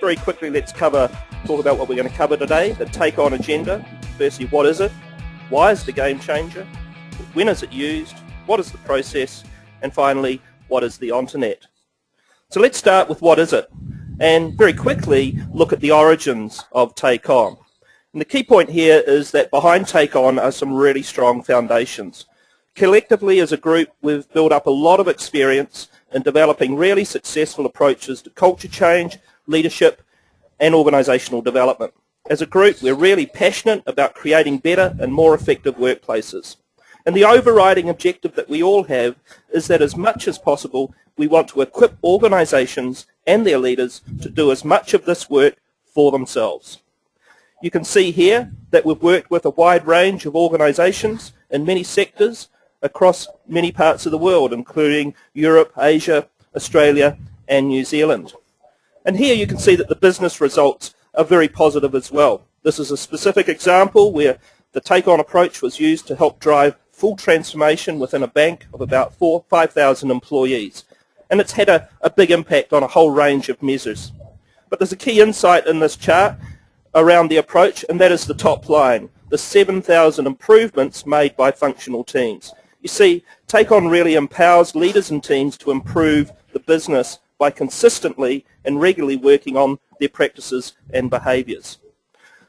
very quickly, let's talk about what we're going to cover today, the TakeON agenda. Firstly, what is it? Why is it a game changer? When is it used? What is the process? And finally, what is the Internet? So let's start with what is it? And very quickly look at the origins of TakeON. And the key point here is that behind TakeON are some really strong foundations. Collectively as a group, we've built up a lot of experience in developing really successful approaches to culture change, leadership and organisational development. As a group, we're really passionate about creating better and more effective workplaces. And the overriding objective that we all have is that as much as possible, we want to equip organisations and their leaders to do as much of this work for themselves. You can see here that we've worked with a wide range of organisations in many sectors across many parts of the world, including Europe, Asia, Australia and New Zealand. And here you can see that the business results are very positive as well. This is a specific example where the TakeON approach was used to help drive full transformation within a bank of about 5,000 employees. And it's had a big impact on a whole range of measures. But there's a key insight in this chart around the approach, and that is the top line, the 7,000 improvements made by functional teams. You see, TakeON really empowers leaders and teams to improve the business by consistently and regularly working on their practices and behaviours.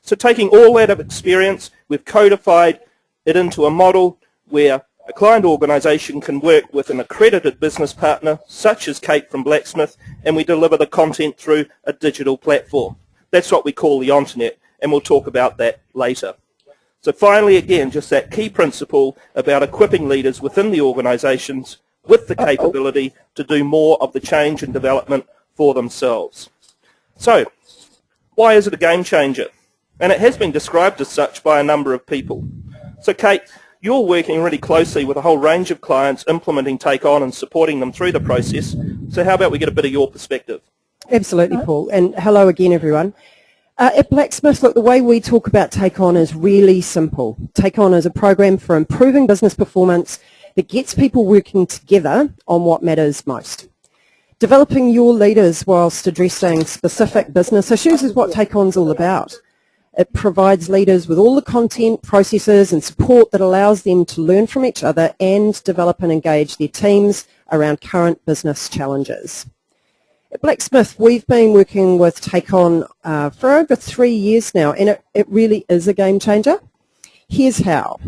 So taking all that experience, we've codified it into a model where a client organisation can work with an accredited business partner, such as Kate from Blacksmith, and we deliver the content through a digital platform. That's what we call the Internet, and we'll talk about that later. So finally, again, just that key principle about equipping leaders within the organisations with the capability to do more of the change and development for themselves. So, why is it a game changer? And it has been described as such by a number of people. So Kate, you're working really closely with a whole range of clients implementing TakeON and supporting them through the process. So how about we get a bit of your perspective? Absolutely, Paul. And hello again, everyone. At Blacksmith, look, the way we talk about TakeON is really simple. TakeON is a program for improving business performance that gets people working together on what matters most. Developing your leaders whilst addressing specific business issues is what TakeON's all about. It provides leaders with all the content, processes and support that allows them to learn from each other and develop and engage their teams around current business challenges. At Blacksmith, we've been working with TakeON for over 3 years now, and it really is a game changer. Here's how.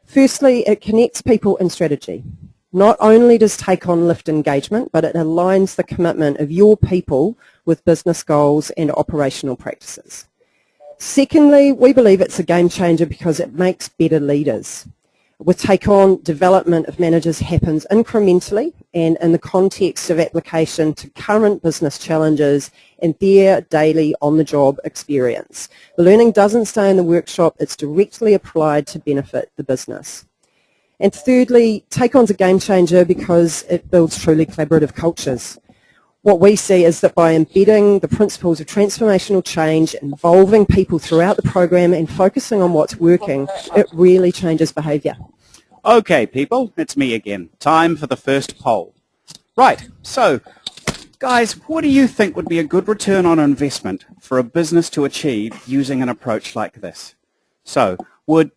Firstly, it connects people and strategy. Not only does TakeON lift engagement, but it aligns the commitment of your people with business goals and operational practices. Secondly, we believe it's a game changer because it makes better leaders. With TakeON, development of managers happens incrementally and in the context of application to current business challenges and their daily on-the-job experience. The learning doesn't stay in the workshop, it's directly applied to benefit the business. And thirdly, TakeON's a game changer because it builds truly collaborative cultures. What we see is that by embedding the principles of transformational change, involving people throughout the program and focusing on what's working, it really changes behaviour. Okay, people, it's me again. Time for the first poll. Right, so, guys, what do you think would be a good return on investment for a business to achieve using an approach like this? So, would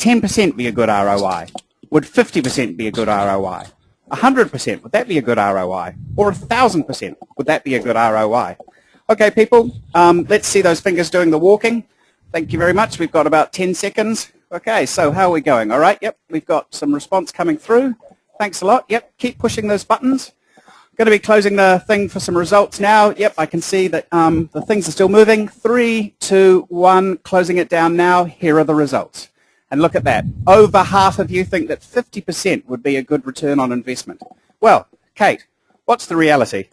10% be a good ROI? Would 50% be a good ROI? 100%, would that be a good ROI? Or 1,000%, would that be a good ROI? Okay, people, let's see those fingers doing the walking. Thank you very much. We've got about 10 seconds. Okay, so how are we going? All right, yep, we've got some response coming through. Thanks a lot. Yep, keep pushing those buttons. Going to be closing the thing for some results now. Yep, I can see that the things are still moving. 3, 2, 1, closing it down now. Here are the results. And look at that. Over half of you think that 50% would be a good return on investment. Well, Kate, what's the reality?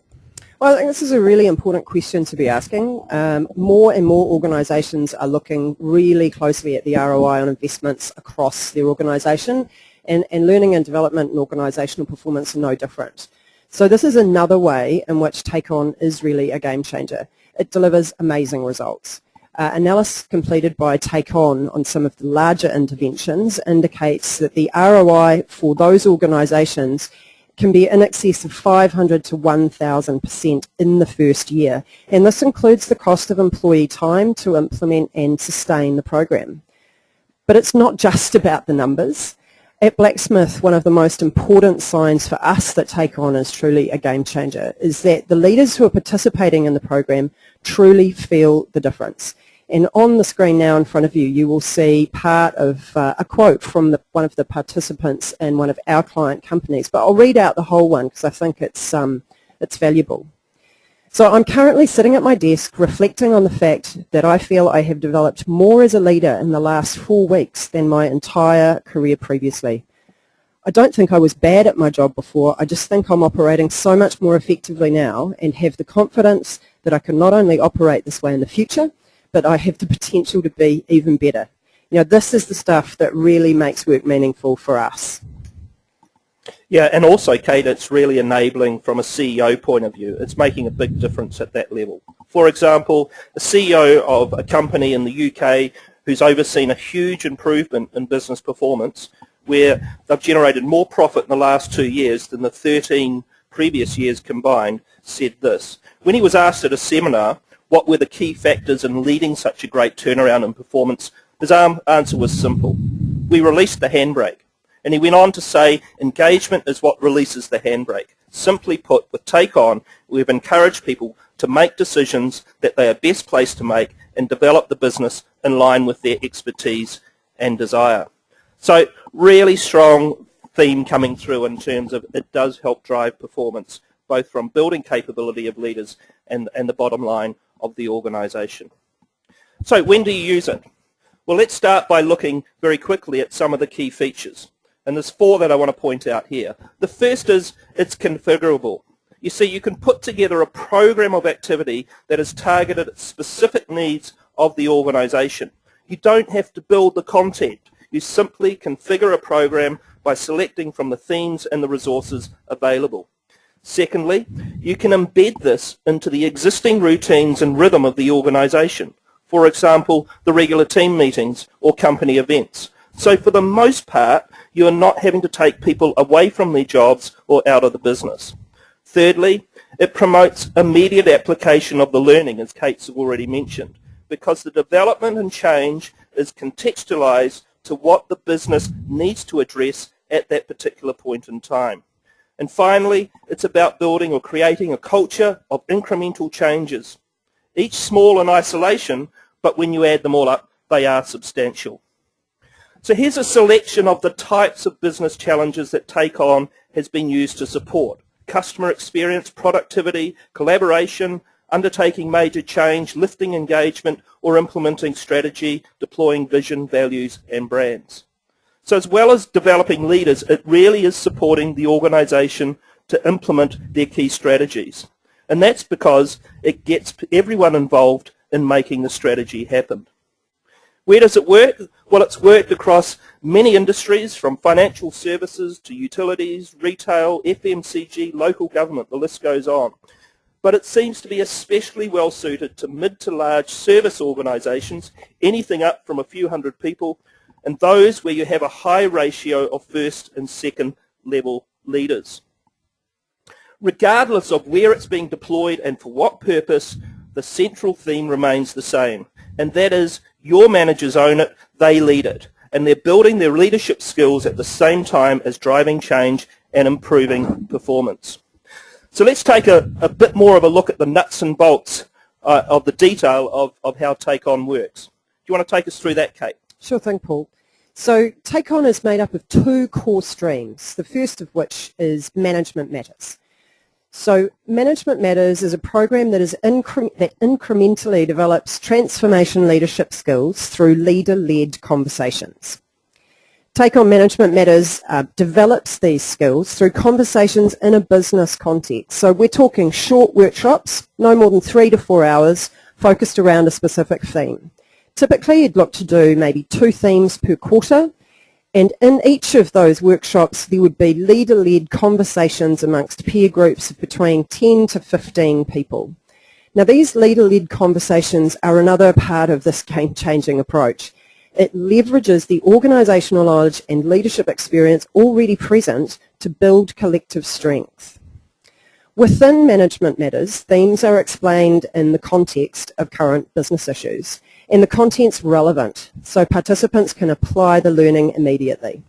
Well, I think this is a really important question to be asking. More and more organisations are looking really closely at the ROI on investments across their organisation, and learning and development and organisational performance are no different. So this is another way in which TakeON is really a game changer. It delivers amazing results. Analysis completed by TakeON on some of the larger interventions indicates that the ROI for those organisations can be in excess of 500 to 1,000% in the first year, and this includes the cost of employee time to implement and sustain the program. But it's not just about the numbers. At Blacksmith, one of the most important signs for us that TakeON is truly a game changer is that the leaders who are participating in the program truly feel the difference. And on the screen now in front of you, you will see part of a quote from one of the participants in one of our client companies. But I'll read out the whole one because I think it's valuable. So I'm currently sitting at my desk reflecting on the fact that I feel I have developed more as a leader in the last 4 weeks than my entire career previously. I don't think I was bad at my job before, I just think I'm operating so much more effectively now and have the confidence that I can not only operate this way in the future, but I have the potential to be even better. You know, this is the stuff that really makes work meaningful for us. Yeah, and also, Kate, it's really enabling from a CEO point of view. It's making a big difference at that level. For example, a CEO of a company in the UK who's overseen a huge improvement in business performance where they've generated more profit in the last 2 years than the 13 previous years combined said this. When he was asked at a seminar what were the key factors in leading such a great turnaround in performance, his answer was simple. We released the handbrake. And he went on to say, engagement is what releases the handbrake. Simply put, with TakeON, we've encouraged people to make decisions that they are best placed to make and develop the business in line with their expertise and desire. So really strong theme coming through in terms of it does help drive performance, both from building capability of leaders and the bottom line of the organisation. So when do you use it? Well, let's start by looking very quickly at some of the key features. And there's 4 that I want to point out here. The first is it's configurable. You see, you can put together a program of activity that is targeted at specific needs of the organisation. You don't have to build the content. You simply configure a program by selecting from the themes and the resources available. Secondly, you can embed this into the existing routines and rhythm of the organisation. For example, the regular team meetings or company events. So for the most part, you are not having to take people away from their jobs or out of the business. Thirdly, it promotes immediate application of the learning, as Kate's already mentioned, because the development and change is contextualized to what the business needs to address at that particular point in time. And finally, it's about building or creating a culture of incremental changes. Each small in isolation, but when you add them all up, they are substantial. So here's a selection of the types of business challenges that TakeON has been used to support. Customer experience, productivity, collaboration, undertaking major change, lifting engagement, or implementing strategy, deploying vision, values, and brands. So as well as developing leaders, it really is supporting the organisation to implement their key strategies. And that's because it gets everyone involved in making the strategy happen. Where does it work? Well, it's worked across many industries, from financial services to utilities, retail, FMCG, local government, the list goes on. But it seems to be especially well suited to mid to large service organisations, anything up from a few hundred people, and those where you have a high ratio of first and second level leaders. Regardless of where it's being deployed and for what purpose, the central theme remains the same, and that is your managers own it, they lead it, and they're building their leadership skills at the same time as driving change and improving performance. So let's take a bit more of a look at the nuts and bolts of the detail of how TakeON works. Do you want to take us through that, Kate? Sure thing, Paul. So TakeON is made up of 2 core streams, the first of which is Management Matters. So Management Matters is a program that incrementally develops transformation leadership skills through leader-led conversations. TakeON Management Matters develops these skills through conversations in a business context. So we're talking short workshops, no more than 3 to 4 hours, focused around a specific theme. Typically, you'd look to do maybe 2 themes per quarter, and in each of those workshops, there would be leader-led conversations amongst peer groups of between 10 to 15 people. Now, these leader-led conversations are another part of this game-changing approach. It leverages the organisational knowledge and leadership experience already present to build collective strength. Within Management Matters, themes are explained in the context of current business issues, and the content's relevant, so participants can apply the learning immediately.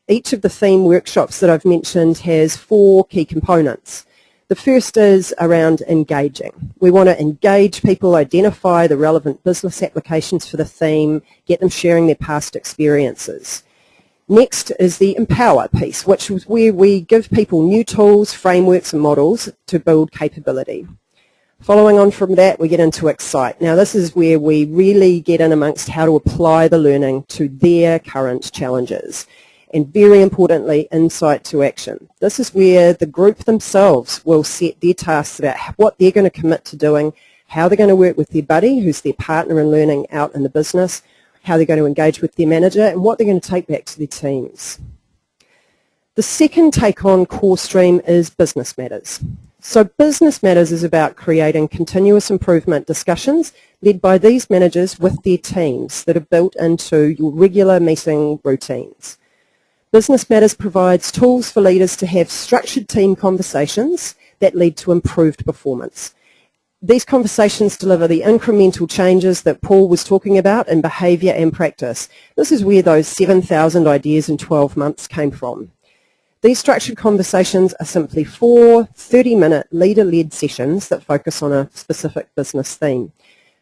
Each of the theme workshops that I've mentioned has 4 key components. The first is around engaging. We want to engage people, identify the relevant business applications for the theme, get them sharing their past experiences. Next is the empower piece, which is where we give people new tools, frameworks and models to build capability. Following on from that, we get into excite. Now this is where we really get in amongst how to apply the learning to their current challenges. And very importantly, insight to action. This is where the group themselves will set their tasks about what they're going to commit to doing, how they're going to work with their buddy, who's their partner in learning out in the business, how they're going to engage with their manager, and what they're going to take back to their teams. The second take-on core stream is Business Matters. So Business Matters is about creating continuous improvement discussions led by these managers with their teams that are built into your regular meeting routines. Business Matters provides tools for leaders to have structured team conversations that lead to improved performance. These conversations deliver the incremental changes that Paul was talking about in behaviour and practice. This is where those 7,000 ideas in 12 months came from. These structured conversations are simply 4 30-minute leader-led sessions that focus on a specific business theme.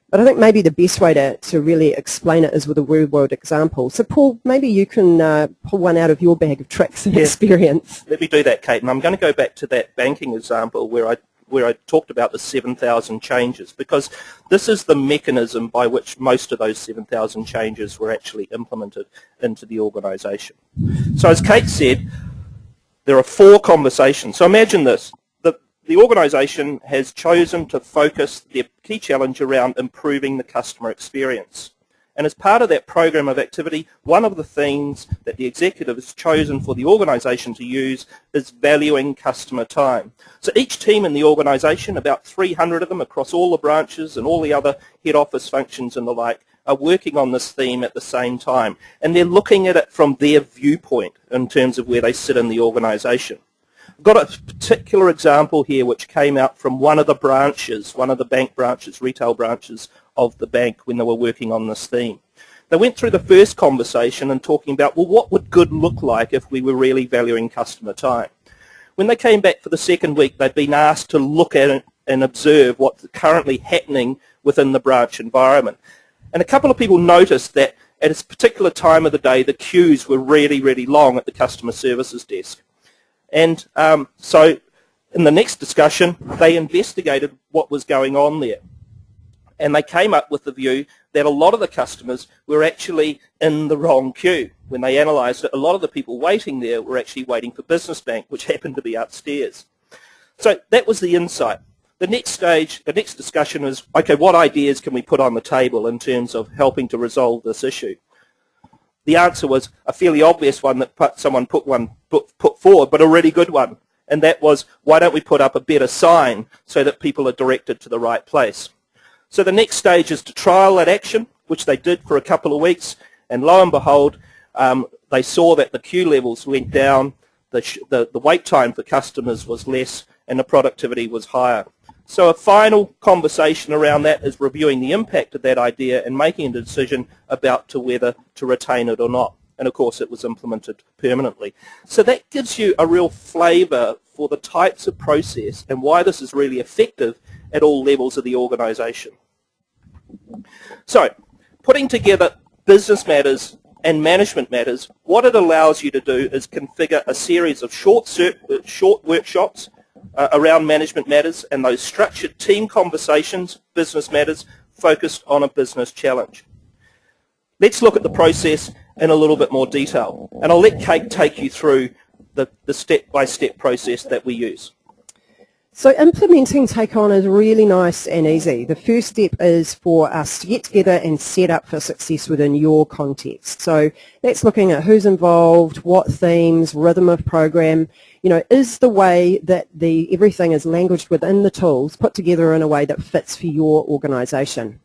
But I think maybe the best way to really explain it is with a real-world example. So Paul, maybe you can pull one out of your bag of tricks and experience. Let me do that, Kate. And I'm going to go back to that banking example where I talked about the 7,000 changes, because this is the mechanism by which most of those 7,000 changes were actually implemented into the organisation. So as Kate said, there are 4 conversations. So imagine this. The organisation has chosen to focus their key challenge around improving the customer experience. And as part of that program of activity, one of the things that the executive has chosen for the organisation to use is valuing customer time. So each team in the organisation, about 300 of them across all the branches and all the other head office functions and the like, are working on this theme at the same time. And they're looking at it from their viewpoint in terms of where they sit in the organisation. I've got a particular example here which came out from one of the branches, one of the bank branches, retail branches of the bank when they were working on this theme. They went through the first conversation and talking about, well, what would good look like if we were really valuing customer time? When they came back for the second week, they'd been asked to look at it and observe what's currently happening within the branch environment. And a couple of people noticed that at a particular time of the day, the queues were really, really long at the customer services desk. And so in the next discussion, they investigated what was going on there. And they came up with the view that a lot of the customers were actually in the wrong queue. When they analysed it, a lot of the people waiting there were actually waiting for Business Bank, which happened to be upstairs. So that was the insight. The next stage, the next discussion is, okay, what ideas can we put on the table in terms of helping to resolve this issue? The answer was a fairly obvious one that someone put forward, but a really good one. And that was, why don't we put up a better sign so that people are directed to the right place? So the next stage is to trial that action, which they did for a couple of weeks. And lo and behold, they saw that the queue levels went down, the wait time for customers was less, and the productivity was higher. So a final conversation around that is reviewing the impact of that idea and making a decision about whether to retain it or not. And of course it was implemented permanently. So that gives you a real flavour for the types of process and why this is really effective at all levels of the organisation. So putting together Business Matters and Management Matters, what it allows you to do is configure a series of short workshops around Management Matters and those structured team conversations, Business Matters, focused on a business challenge. Let's look at the process in a little bit more detail, and I'll let Kate take you through the step-by-step process that we use. So implementing TakeOn is really nice and easy. The first step is for us to get together and set up for success within your context. So that's looking at who's involved, what themes, rhythm of program. You know, is the way that everything is languaged within the tools put together in a way that fits for your organisation.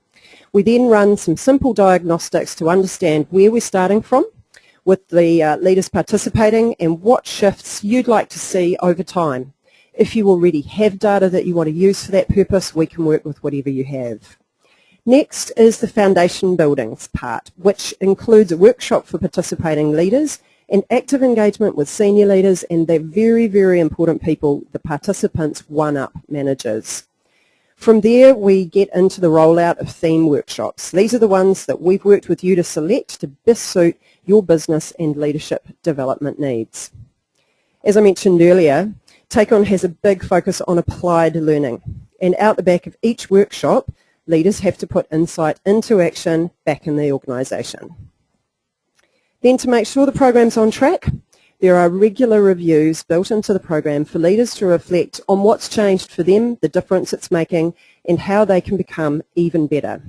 We then run some simple diagnostics to understand where we're starting from, with the leaders participating and what shifts you'd like to see over time. If you already have data that you want to use for that purpose, we can work with whatever you have. Next is the foundation buildings part, which includes a workshop for participating leaders and active engagement with senior leaders and the very, very important people, the participants' one-up managers. From there, we get into the rollout of theme workshops. These are the ones that we've worked with you to select to best suit your business and leadership development needs. As I mentioned earlier, TakeON has a big focus on applied learning, and out the back of each workshop, leaders have to put insight into action back in the organisation. Then to make sure the program's on track, there are regular reviews built into the program for leaders to reflect on what's changed for them, the difference it's making, and how they can become even better.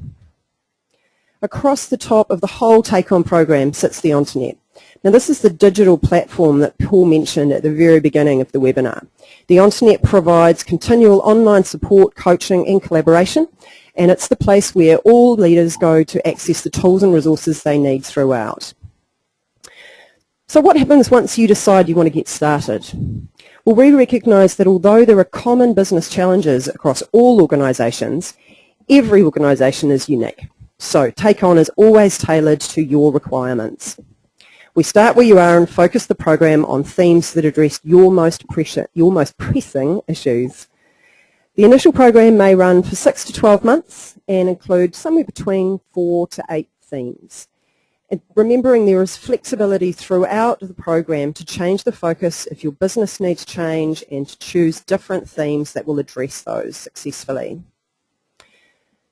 Across the top of the whole TakeON program sits the Internet. Now this is the digital platform that Paul mentioned at the very beginning of the webinar. The Internet provides continual online support, coaching and collaboration, and it's the place where all leaders go to access the tools and resources they need throughout. So what happens once you decide you want to get started? Well, we recognise that although there are common business challenges across all organisations, every organisation is unique. So TakeON is always tailored to your requirements. We start where you are and focus the program on themes that address your most pressing issues. The initial program may run for 6 to 12 months and include somewhere between 4 to 8 themes. And remembering there is flexibility throughout the program to change the focus if your business needs change and to choose different themes that will address those successfully.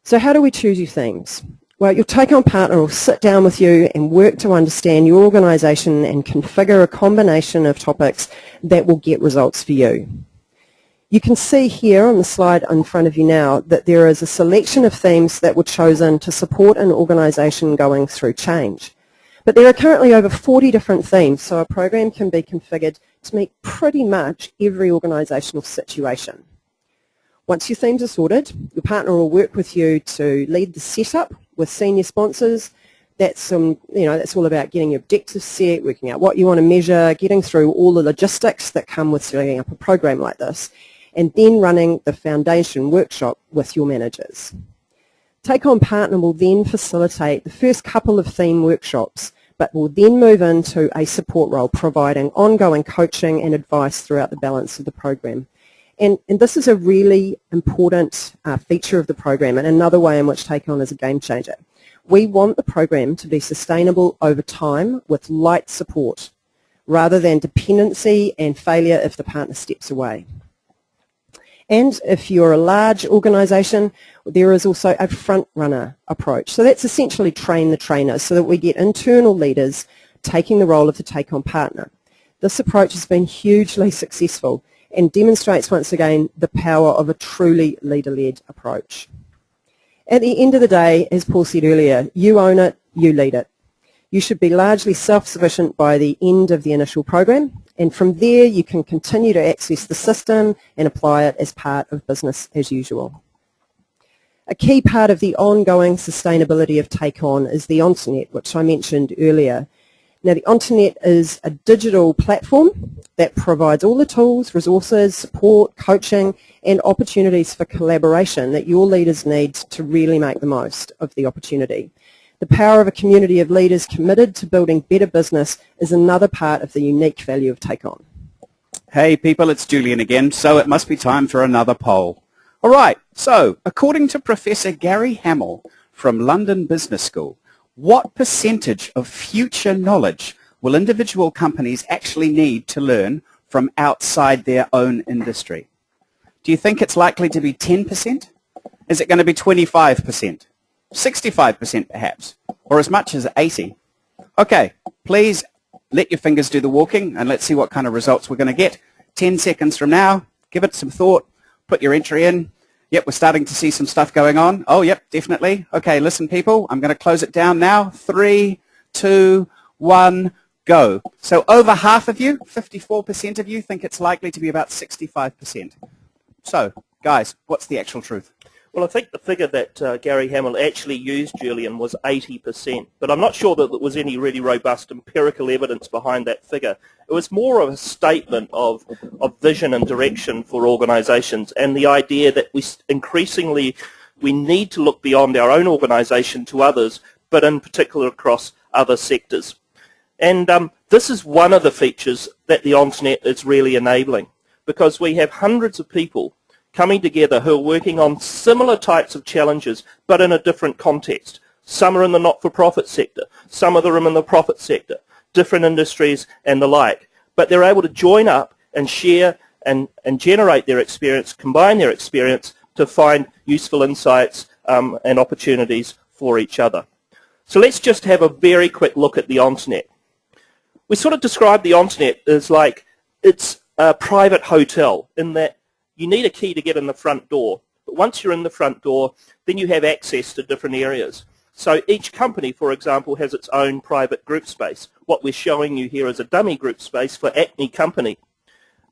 So how do we choose your themes? Well, your TakeON partner will sit down with you and work to understand your organisation and configure a combination of topics that will get results for you. You can see here on the slide in front of you now that there is a selection of themes that were chosen to support an organisation going through change. But there are currently over 40 different themes, so a program can be configured to meet pretty much every organisational situation. Once your themes are sorted, your partner will work with you to lead the setup with senior sponsors. That's all about getting your objectives set, working out what you want to measure, getting through all the logistics that come with setting up a program like this, and then running the foundation workshop with your managers. TakeON partner will then facilitate the first couple of theme workshops, but will then move into a support role, providing ongoing coaching and advice throughout the balance of the program. And this is a really important feature of the program and another way in which TakeON is a game changer. We want the program to be sustainable over time with light support rather than dependency and failure if the partner steps away. And if you're a large organisation, there is also a front-runner approach. So that's essentially train the trainer so that we get internal leaders taking the role of the TakeON partner. This approach has been hugely successful and demonstrates once again the power of a truly leader-led approach. At the end of the day, as Paul said earlier, you own it, you lead it. You should be largely self-sufficient by the end of the initial program, and from there you can continue to access the system and apply it as part of business as usual. A key part of the ongoing sustainability of TakeON is the Internet, which I mentioned earlier. Now, the Internet is a digital platform that provides all the tools, resources, support, coaching and opportunities for collaboration that your leaders need to really make the most of the opportunity. The power of a community of leaders committed to building better business is another part of the unique value of TakeON. Hey people, it's Julian again, so it must be time for another poll. All right, so according to Professor Gary Hamel from London Business School, what percentage of future knowledge will individual companies actually need to learn from outside their own industry? Do you think it's likely to be 10%? Is it going to be 25%? 65% perhaps? Or as much as 80%? Okay, please let your fingers do the walking and let's see what kind of results we're going to get. 10 seconds from now, give it some thought, put your entry in. Yep, we're starting to see some stuff going on. Oh, yep, definitely. Okay, listen, people, I'm going to close it down now. 3, 2, 1, go. So over half of you, 54% of you, think it's likely to be about 65%. So, guys, what's the actual truth? Well, I think the figure that Gary Hamill actually used, Julian, was 80%, but I'm not sure that there was any really robust empirical evidence behind that figure. It was more of a statement of vision and direction for organisations, and the idea that we need to look beyond our own organisation to others, but in particular across other sectors. And this is one of the features that the ONSNet is really enabling, because we have hundreds of people coming together who are working on similar types of challenges, but in a different context. Some are in the not-for-profit sector, some of them are in the profit sector, different industries and the like. But they're able to join up and share and generate their experience, combine their experience to find useful insights and opportunities for each other. So let's just have a very quick look at the ONSNet. We sort of describe the ONSNet as like it's a private hotel, in that you need a key to get in the front door. But once you're in the front door, then you have access to different areas. So each company, for example, has its own private group space. What we're showing you here is a dummy group space for Acme Company.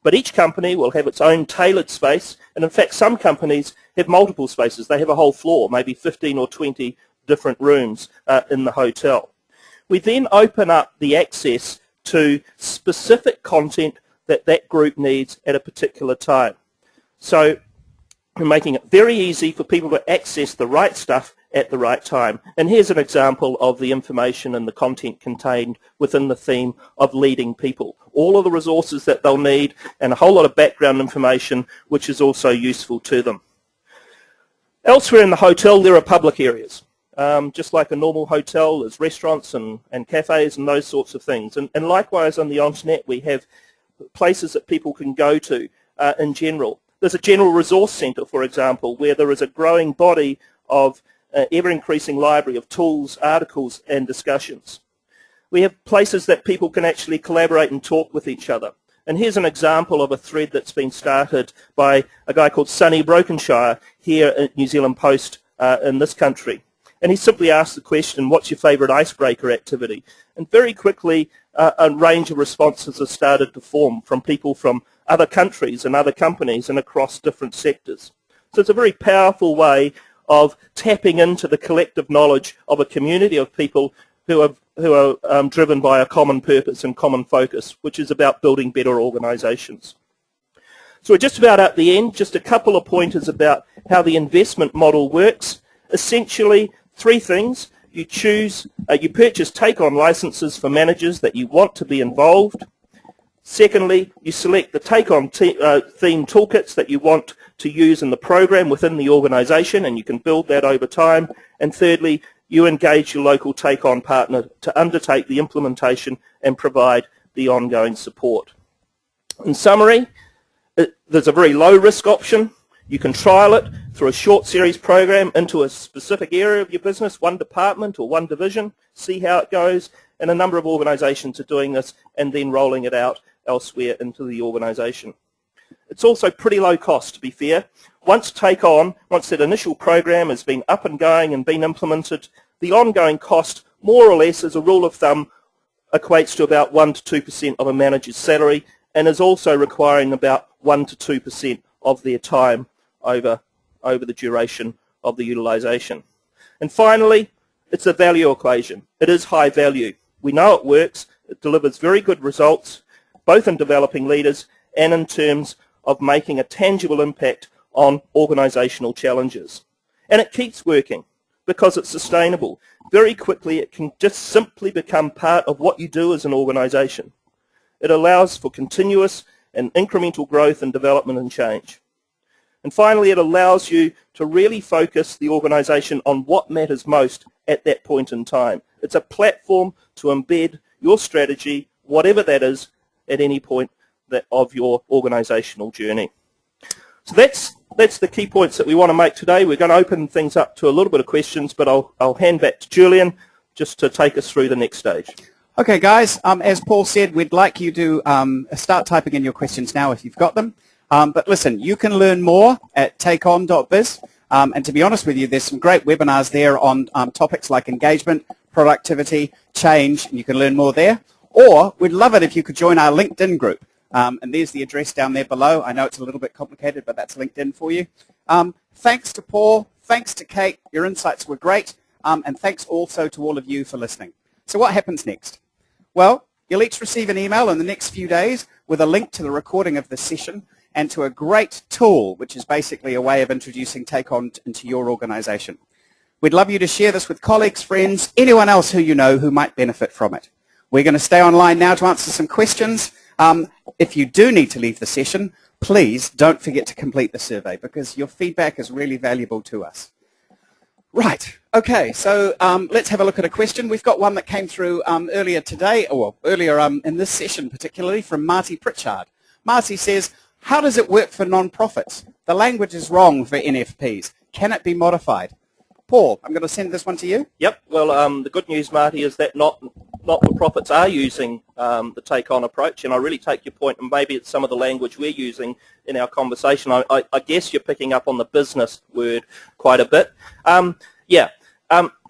But each company will have its own tailored space, and in fact some companies have multiple spaces. They have a whole floor, maybe 15 or 20 different rooms in the hotel. We then open up the access to specific content that that group needs at a particular time. So we're making it very easy for people to access the right stuff at the right time. And here's an example of the information and the content contained within the theme of leading people. All of the resources that they'll need and a whole lot of background information which is also useful to them. Elsewhere in the hotel there are public areas. Just like a normal hotel, there's restaurants and cafes and those sorts of things. And likewise on the ONSNet we have places that people can go to in general. There's a general resource centre, for example, where there is a growing body of ever-increasing library of tools, articles and discussions. We have places that people can actually collaborate and talk with each other. And here's an example of a thread that's been started by a guy called Sonny Brokenshire here at New Zealand Post in this country. And he simply asked the question, what's your favourite icebreaker activity? And very quickly a range of responses have started to form from people from other countries and other companies and across different sectors. So it's a very powerful way of tapping into the collective knowledge of a community of people who are driven by a common purpose and common focus, which is about building better organisations. So we're just about at the end. Just a couple of pointers about how the investment model works. Essentially, three things. You purchase TakeON licenses for managers that you want to be involved. Secondly, you select the TakeON theme toolkits that you want to use in the program within the organisation, and you can build that over time. And thirdly, you engage your local TakeON partner to undertake the implementation and provide the ongoing support. In summary, there's a very low risk option. You can trial it through a short series program into a specific area of your business, one department or one division, see how it goes, and a number of organisations are doing this and then rolling it out elsewhere into the organisation. It's also pretty low cost, to be fair. Once that initial program has been up and going and been implemented, the ongoing cost, more or less as a rule of thumb, equates to about 1 to 2% of a manager's salary and is also requiring about 1 to 2% of their time over the duration of the utilisation. And finally, it's a value equation. It is high value. We know it works. It delivers very good results, both in developing leaders and in terms of making a tangible impact on organisational challenges. And it keeps working because it's sustainable. Very quickly it can just simply become part of what you do as an organisation. It allows for continuous and incremental growth and development and change. And finally, it allows you to really focus the organisation on what matters most at that point in time. It's a platform to embed your strategy, whatever that is, at any point of your organisational journey. So that's the key points that we want to make today. We're going to open things up to a little bit of questions, but I'll hand back to Julian just to take us through the next stage. Okay, guys, as Paul said, we'd like you to start typing in your questions now if you've got them. But listen, you can learn more at takeon.biz. And to be honest with you, there's some great webinars there on topics like engagement, productivity, change, and you can learn more there. Or we'd love it if you could join our LinkedIn group. And there's the address down there below. I know it's a little bit complicated, but that's LinkedIn for you. Thanks to Paul. Thanks to Kate. Your insights were great. And thanks also to all of you for listening. So what happens next? Well, you'll each receive an email in the next few days with a link to the recording of this session and to a great tool, which is basically a way of introducing TakeOn into your organization. We'd love you to share this with colleagues, friends, anyone else who you know who might benefit from it. We're going to stay online now to answer some questions. If you do need to leave the session, please don't forget to complete the survey because your feedback is really valuable to us. Right, okay, so let's have a look at a question. We've got one that came through earlier today, or earlier in this session particularly, from Marty Pritchard. Marty says, how does it work for non-profits? The language is wrong for NFPs. Can it be modified? Paul, I'm going to send this one to you. Yep, well, the good news, Marty, is that not-for-profits are using the take-on approach, and I really take your point, and maybe it's some of the language we're using in our conversation. I guess you're picking up on the business word quite a bit.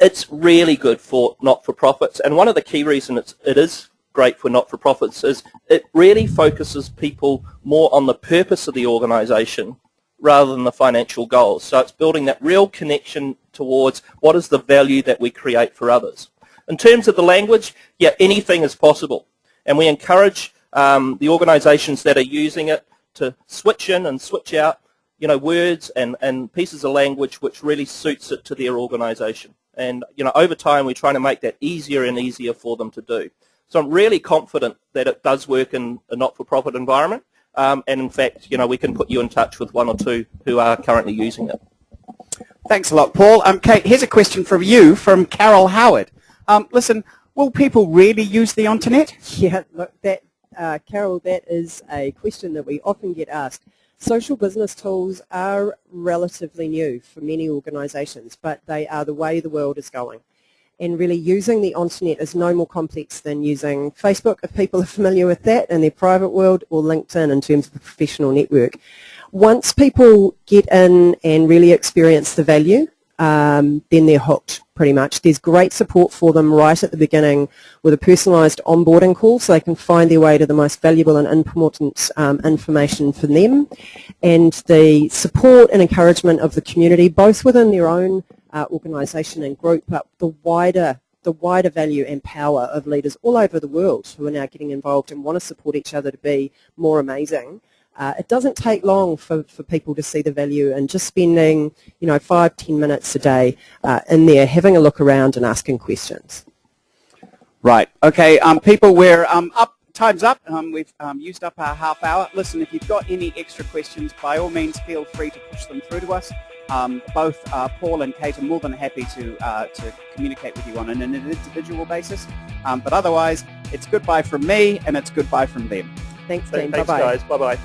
It's really good for not-for-profits, and one of the key reasons it is great for not-for-profits is it really focuses people more on the purpose of the organisation rather than the financial goals. So it's building that real connection towards what is the value that we create for others. In terms of the language, anything is possible, and we encourage the organisations that are using it to switch in and switch out, words and pieces of language which really suits it to their organisation. And over time, we're trying to make that easier and easier for them to do. So I'm really confident that it does work in a not-for-profit environment, and in fact, we can put you in touch with one or two who are currently using it. Thanks a lot, Paul. Kate, here's a question from you, from Carol Howard. Listen, will people really use the internet? Yeah, look, Carol, that is a question that we often get asked. Social business tools are relatively new for many organisations, but they are the way the world is going. And really using the internet is no more complex than using Facebook, if people are familiar with that, in their private world, or LinkedIn in terms of the professional network. Once people get in and really experience the value, then they're hooked pretty much. There's great support for them right at the beginning with a personalised onboarding call so they can find their way to the most valuable and important information for them, and the support and encouragement of the community, both within their own organisation and group, but the wider value and power of leaders all over the world who are now getting involved and want to support each other to be more amazing. It doesn't take long for people to see the value, and just spending 5-10 minutes a day in there having a look around and asking questions. Right, okay, people, we're up. Time's up. We've used up our half hour. Listen, if you've got any extra questions, by all means feel free to push them through to us. Both Paul and Kate are more than happy to communicate with you on an individual basis. But otherwise, it's goodbye from me and it's goodbye from them. Thanks, team. Thanks, Bye-bye. guys. Bye-bye.